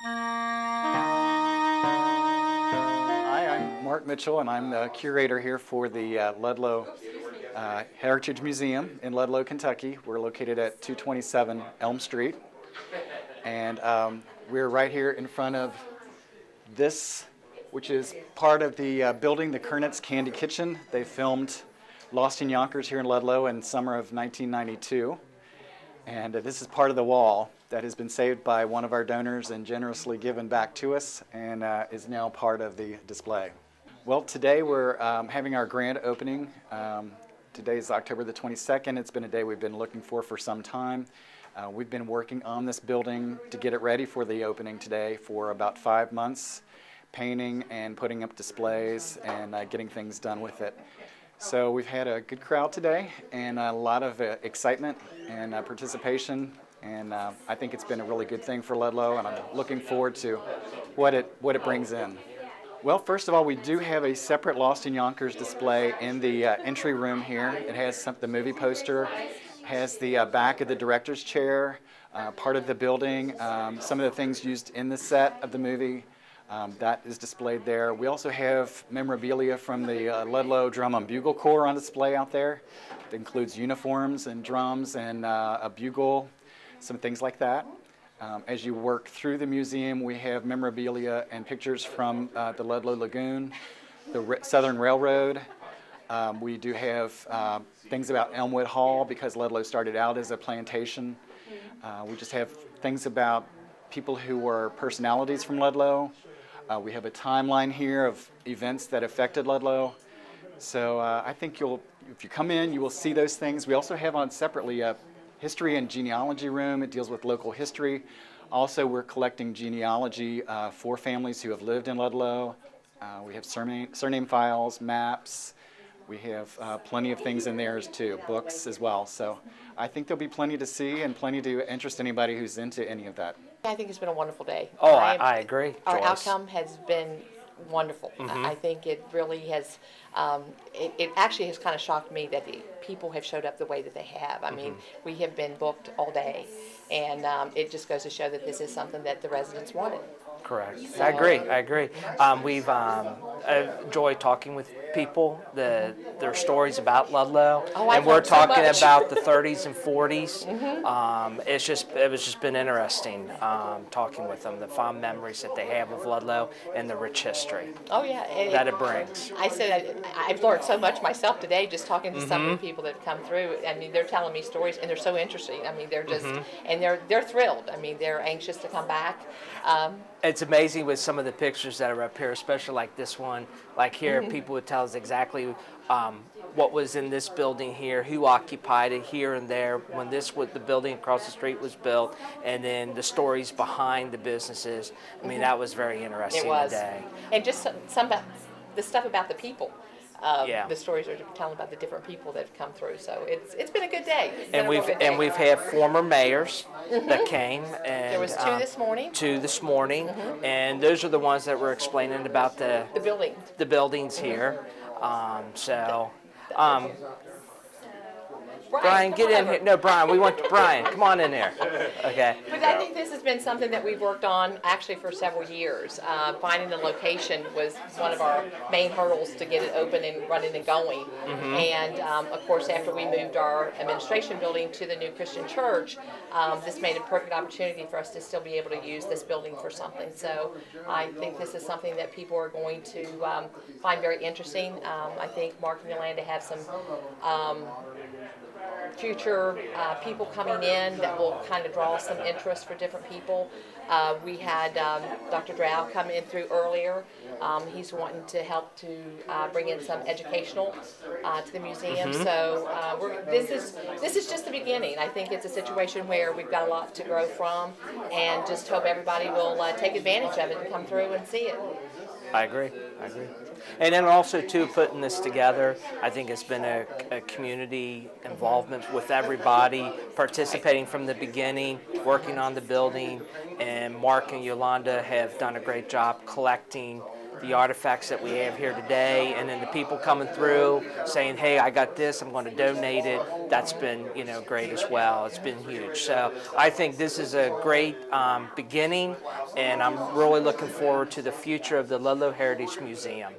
Hi, I'm Mark Mitchell, and I'm the curator here for the Ludlow Heritage Museum in Ludlow, Kentucky. We're located at 227 Elm Street, and we're right here in front of this, which is part of the building, the Kernitz Candy Kitchen. They filmed Lost in Yonkers here in Ludlow in summer of 1992, and this is part of the wall that has been saved by one of our donors and generously given back to us, and is now part of the display. Well, today we're having our grand opening. Today is October the 22nd. It's been a day we've been looking for some time. We've been working on this building to get it ready for the opening today for about 5 months, painting and putting up displays and getting things done with it. So we've had a good crowd today and a lot of excitement and participation, and I think it's been a really good thing for Ludlow, and I'm looking forward to what it brings in. Well, first of all, we do have a separate Lost in Yonkers display in the entry room here. It has the movie poster, has the back of the director's chair, part of the building, some of the things used in the set of the movie. That is displayed there. We also have memorabilia from the Ludlow Drum and Bugle Corps on display out there. It includes uniforms and drums and a bugle, some things like that. As you work through the museum, we have memorabilia and pictures from the Ludlow Lagoon, the Southern Railroad. We do have things about Elmwood Hall because Ludlow started out as a plantation. We just have things about people who were personalities from Ludlow. We have a timeline here of events that affected Ludlow. So I think if you come in, you will see those things. We also have on separately a history and genealogy room. It deals with local history. Also, we're collecting genealogy for families who have lived in Ludlow. We have surname files, maps. We have plenty of things in there too, books as well. So I think there'll be plenty to see and plenty to interest anybody who's into any of that. I think it's been a wonderful day. Oh, I agree, Our Joyce. outcome has been wonderful. I think it really has, it actually has kind of shocked me that the people have showed up the way that they have. I mean, we have been booked all day, and it just goes to show that this is something that the residents wanted. Correct. So, I agree. We've enjoyed talking with people, their stories about Ludlow, Oh, I've and we're heard so talking much. about the 30s and 40s. It was just been interesting talking with them, the fond memories that they have of Ludlow and the rich history Oh yeah, that it brings. I said I've learned so much myself today just talking to some of the people that have come through. I mean, they're telling me stories, and they're so interesting. I mean, they're just and they're thrilled. I mean, they're anxious to come back. It's amazing with some of the pictures that are up here, especially like this one. Like here, people would tell us exactly what was in this building here, who occupied it here and there, when the building across the street was built, and then the stories behind the businesses. I mean, that was very interesting It was, today. and just some about the stuff about the people. Yeah. The stories are telling about the different people that have come through. So it's been a good day. It's been And a we've real good day. and we've had former mayors that came, and There was two this morning. And those are the ones that were explaining about The building. the buildings here. Brian, come get on in over. here. No, Brian, we want Brian. Come on in here. Okay. But I think this has been something that we've worked on actually for several years. Finding the location was one of our main hurdles to get it open and running and going. And of course, after we moved our administration building to the new Christian church, this made a perfect opportunity for us to still be able to use this building for something. So I think this is something that people are going to find very interesting. I think Mark and Yolanda have some future people coming in that will kind of draw some interest for different people. We had Dr. Drow come in through earlier. He's wanting to help to bring in some educational to the museum. So this is just the beginning. I think it's a situation where we've got a lot to grow from, and just hope everybody will take advantage of it and come through and see it. I agree. And then also, too, putting this together, I think it's been a community involvement with everybody, participating from the beginning, working on the building, and Mark and Yolanda have done a great job collecting the artifacts that we have here today, and then the people coming through saying, hey, I got this, I'm going to donate it. That's been, great as well. It's been huge. So I think this is a great beginning, and I'm really looking forward to the future of the Ludlow Heritage Museum.